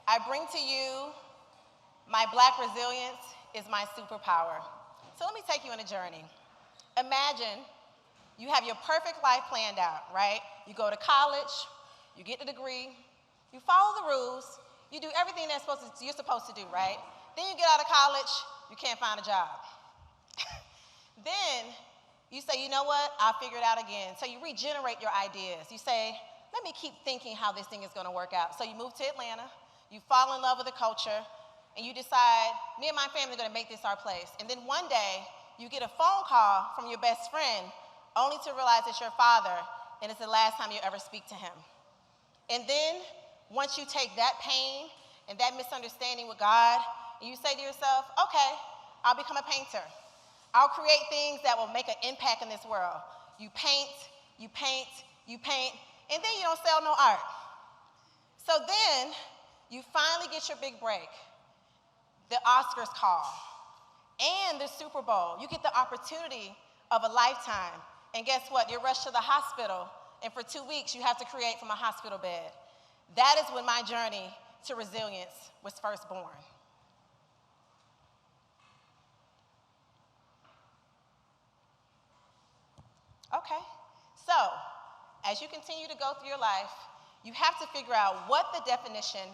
I bring to you my Black resilience is my superpower. So let me take you on a journey. Imagine you have your perfect life planned out, right? You go to college, you get the degree, you follow the rules, you do everything you're supposed to do, right? Then you get out of college, you can't find a job. Then you say, you know what, I'll figure it out again. So you regenerate your ideas. You say, let me keep thinking how this thing is gonna work out. So you move to Atlanta, you fall in love with the culture, and you decide, me and my family are gonna make this our place. And then one day, you get a phone call from your best friend, only to realize it's your father, and it's the last time you ever speak to him. And then, once you take that pain and that misunderstanding with God, and you say to yourself, okay, I'll become a painter. I'll create things that will make an impact in this world. You paint, you paint, you paint, and then you don't sell no art. So then, you finally get your big break. The Oscars call, and the Super Bowl. You get the opportunity of a lifetime. And guess what? You're rushed to the hospital, and for 2 weeks, you have to create from a hospital bed. That is when my journey to resilience was first born. Okay, so as you continue to go through your life, you have to figure out what the definition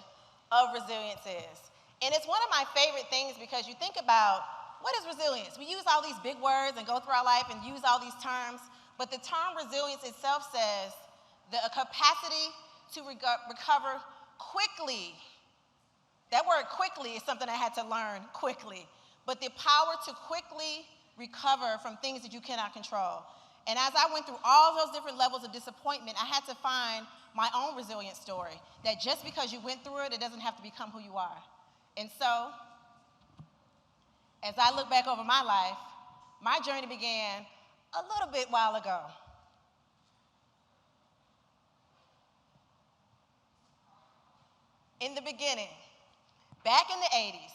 of resilience is. And it's one of my favorite things because you think about, what is resilience? We use all these big words and go through our life and use all these terms, but the term resilience itself says a capacity to recover quickly. That word quickly is something I had to learn quickly, but the power to quickly recover from things that you cannot control. And as I went through all those different levels of disappointment, I had to find my own resilience story, that just because you went through it, it doesn't have to become who you are. And so, as I look back over my life, my journey began a little bit while ago. In the beginning, back in the 80s,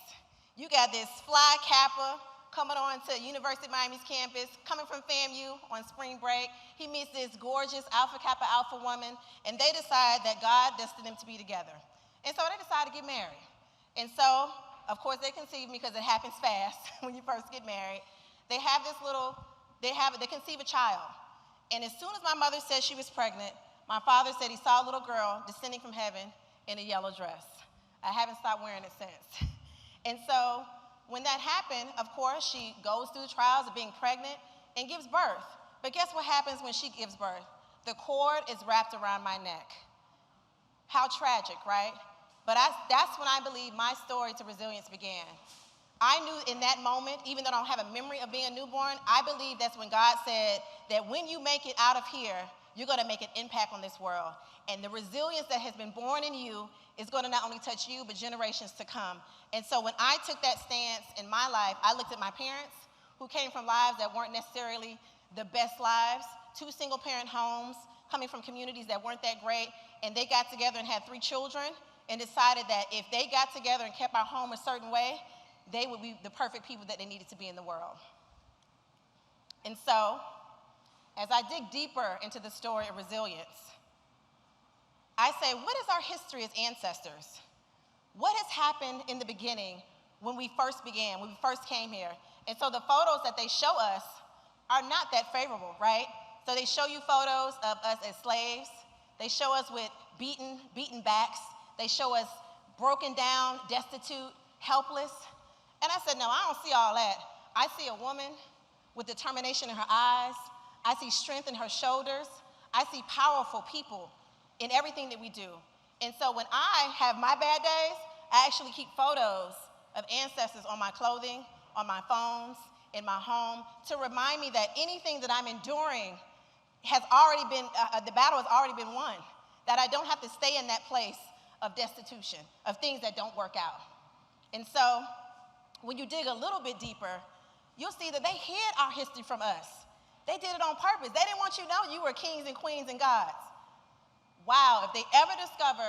you got this fly Kappa coming on to University of Miami's campus, coming from FAMU on spring break. He meets this gorgeous Alpha Kappa Alpha woman, and they decide that God destined them to be together. And so they decide to get married. And so, of course, they conceive me because it happens fast when you first get married. They have this they conceive a child. And as soon as my mother said she was pregnant, my father said he saw a little girl descending from heaven in a yellow dress. I haven't stopped wearing it since. And so, when that happened, of course, she goes through the trials of being pregnant and gives birth. But guess what happens when she gives birth? The cord is wrapped around my neck. How tragic, right? But that's when I believe my story to resilience began. I knew in that moment, even though I don't have a memory of being a newborn, I believe that's when God said that when you make it out of here, you're gonna make an impact on this world. And the resilience that has been born in you is gonna not only touch you, but generations to come. And so when I took that stance in my life, I looked at my parents, who came from lives that weren't necessarily the best lives, 2 single-parent homes, coming from communities that weren't that great, and they got together and had 3 children, and decided that if they got together and kept our home a certain way, they would be the perfect people that they needed to be in the world. And so, as I dig deeper into the story of resilience, I say, what is our history as ancestors? What has happened in the beginning when we first began, when we first came here? And so the photos that they show us are not that favorable, right? So they show you photos of us as slaves. They show us with beaten backs. They show us broken down, destitute, helpless. And I said, no, I don't see all that. I see a woman with determination in her eyes. I see strength in her shoulders. I see powerful people in everything that we do. And so when I have my bad days, I actually keep photos of ancestors on my clothing, on my phones, in my home, to remind me that anything that I'm enduring has already been, the battle has already been won, that I don't have to stay in that place of destitution, of things that don't work out. And so, when you dig a little bit deeper, you'll see that they hid our history from us. They did it on purpose. They didn't want you to know you were kings and queens and gods. Wow, if they ever discover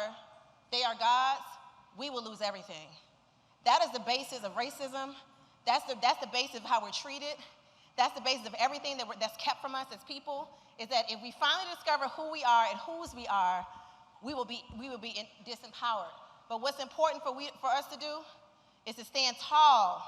they are gods, we will lose everything. That is the basis of racism. That's the basis of how we're treated. That's the basis of everything that's kept from us as people, is that if we finally discover who we are and whose we are, we will be disempowered. But what's important for us to do is to stand tall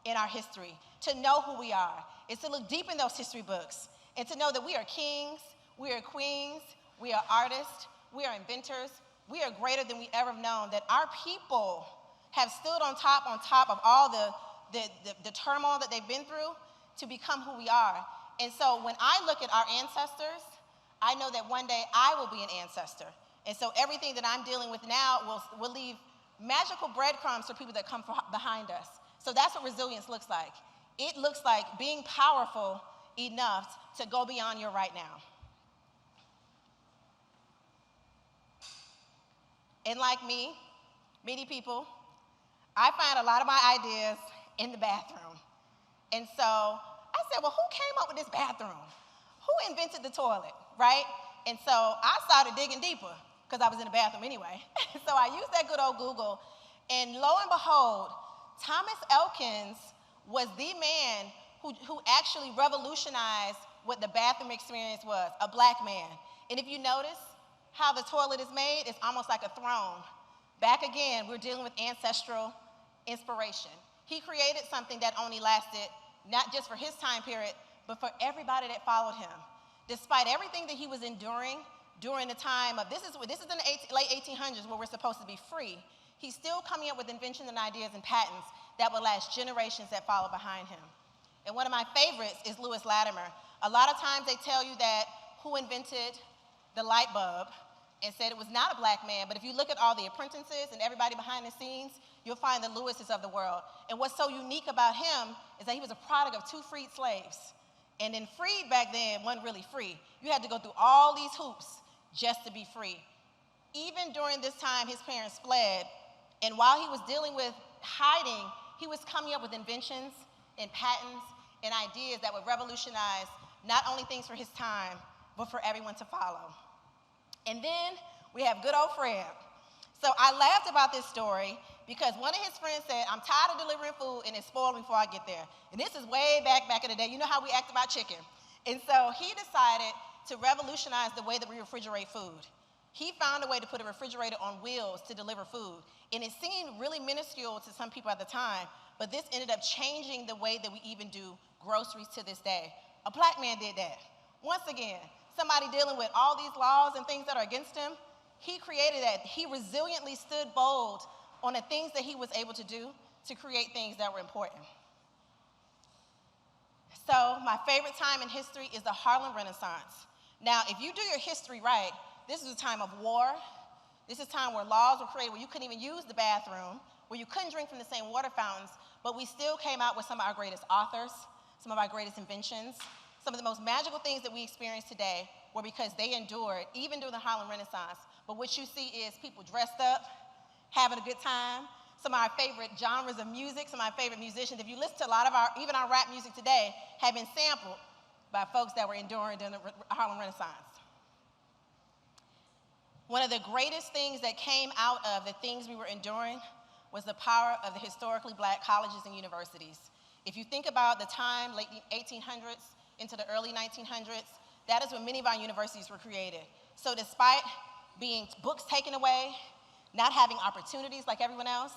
in our history, to know who we are. It's to look deep in those history books and to know that we are kings, we are queens, we are artists, we are inventors, we are greater than we ever have known, that our people have stood on top of all the turmoil that they've been through to become who we are. And so when I look at our ancestors, I know that one day I will be an ancestor. And so everything that I'm dealing with now will leave magical breadcrumbs for people that come behind us. So that's what resilience looks like. It looks like being powerful enough to go beyond your right now. And like me, many people, I find a lot of my ideas in the bathroom. And so I said, well, who came up with this bathroom? Who invented the toilet, right? And so I started digging deeper because I was in the bathroom anyway. So I used that good old Google, and lo and behold, Thomas Elkins was the man who actually revolutionized what the bathroom experience was, a black man. And if you notice how the toilet is made, it's almost like a throne. Back again, we're dealing with ancestral inspiration. He created something that only lasted not just for his time period, but for everybody that followed him. Despite everything that he was enduring during the time of, this is in the late 1800s where we're supposed to be free, he's still coming up with inventions and ideas and patents that will last generations that follow behind him. And one of my favorites is Lewis Latimer. A lot of times they tell you that who invented the light bulb and said it was not a black man, but if you look at all the apprentices and everybody behind the scenes, you'll find the Lewises of the world. And what's so unique about him is that he was a product of 2 freed slaves. And then freed back then wasn't really free. You had to go through all these hoops just to be free. Even during this time, his parents fled, and while he was dealing with hiding, he was coming up with inventions and patents and ideas that would revolutionize not only things for his time, but for everyone to follow. And then we have good old Fred. So I laughed about this story because one of his friends said, I'm tired of delivering food and it's spoiling before I get there. And this is way back in the day. You know how we act about chicken. And so he decided to revolutionize the way that we refrigerate food. He found a way to put a refrigerator on wheels to deliver food. And it seemed really minuscule to some people at the time, but this ended up changing the way that we even do groceries to this day. A black man did that. Once again, somebody dealing with all these laws and things that are against him, he created that. He resiliently stood bold on the things that he was able to do to create things that were important. So my favorite time in history is the Harlem Renaissance. Now, if you do your history right, this is a time of war. This is a time where laws were created where you couldn't even use the bathroom, where you couldn't drink from the same water fountains, but we still came out with some of our greatest authors, some of our greatest inventions. Some of the most magical things that we experience today were because they endured, even during the Harlem Renaissance. But what you see is people dressed up, having a good time. Some of our favorite genres of music, some of our favorite musicians. If you listen to a lot of even our rap music today, have been sampled by folks that were enduring during the Harlem Renaissance. One of the greatest things that came out of the things we were enduring was the power of the historically black colleges and universities. If you think about the time, late 1800s into the early 1900s, that is when many of our universities were created. So despite being books taken away, not having opportunities like everyone else,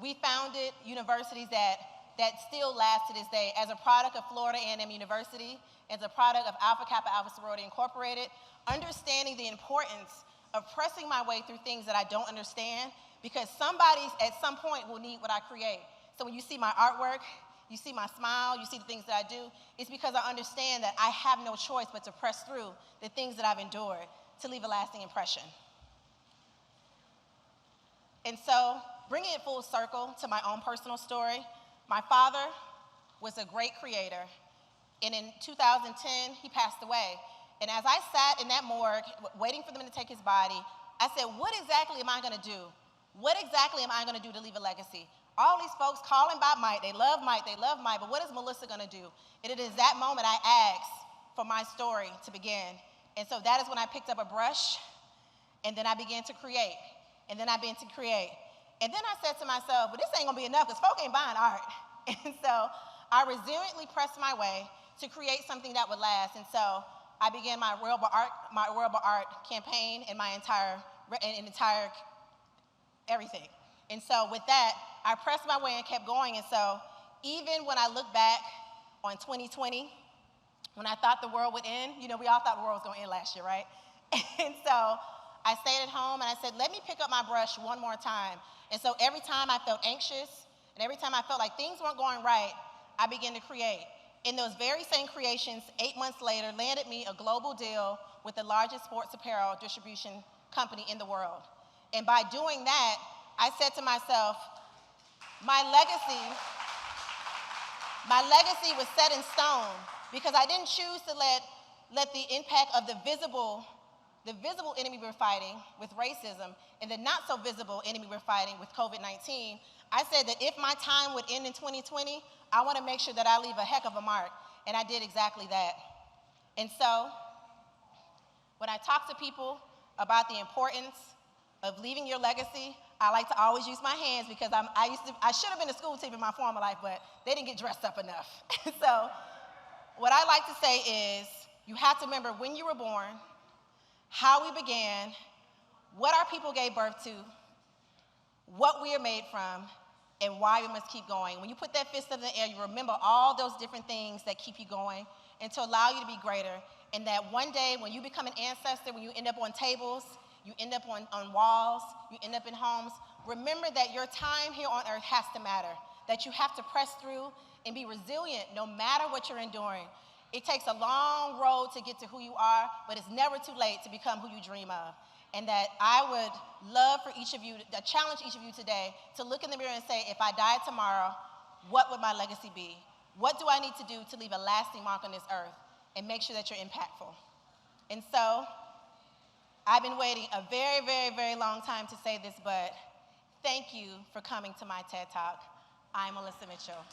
we founded universities that still last to this day. As a product of Florida A&M University, as a product of Alpha Kappa Alpha Sorority Incorporated, understanding the importance of pressing my way through things that I don't understand, because somebody at some point will need what I create. So when you see my artwork, you see my smile, you see the things that I do, it's because I understand that I have no choice but to press through the things that I've endured to leave a lasting impression. And so, bringing it full circle to my own personal story, my father was a great creator, and in 2010, he passed away. And as I sat in that morgue, waiting for them to take his body, I said, what exactly am I gonna do? What exactly am I gonna do to leave a legacy? All these folks calling by Mike, they love Mike, but what is Melissa gonna do? And it is that moment I asked for my story to begin. And so that is when I picked up a brush, and then I began to create. And then I began to create. And then I said to myself, well, this ain't gonna be enough, because folk ain't buying art. And so I resiliently pressed my way to create something that would last. And so I began my wearable art campaign and my entire everything. And so with that, I pressed my way and kept going. And so even when I look back on 2020, when I thought the world would end, you know, we all thought the world was going to end last year, right? And so I stayed at home and I said, let me pick up my brush one more time. And so every time I felt anxious and every time I felt like things weren't going right, I began to create. And those very same creations, 8 months later, landed me a global deal with the largest sports apparel distribution company in the world. And by doing that, I said to myself, my legacy was set in stone because I didn't choose to let the impact of the visible enemy we're fighting with racism and the not so visible enemy we're fighting with COVID-19. I said that if my time would end in 2020, I want to make sure that I leave a heck of a mark, and I did exactly that. And so when I talk to people about the importance of leaving your legacy, I like to always use my hands because I should have been a school teacher in my former life, but they didn't get dressed up enough. So what I like to say is you have to remember when you were born, how we began, what our people gave birth to, what we are made from, and why we must keep going. When you put that fist up in the air, you remember all those different things that keep you going and to allow you to be greater. And that one day when you become an ancestor, when you end up on tables, you end up on walls, you end up in homes, remember that your time here on earth has to matter, that you have to press through and be resilient no matter what you're enduring. It takes a long road to get to who you are, but it's never too late to become who you dream of. And that I would love for each of you, to challenge each of you today to look in the mirror and say, if I died tomorrow, what would my legacy be? What do I need to do to leave a lasting mark on this earth and make sure that you're impactful? And so I've been waiting a very, very, very long time to say this, but thank you for coming to my TED Talk. I'm Melissa Mitchell.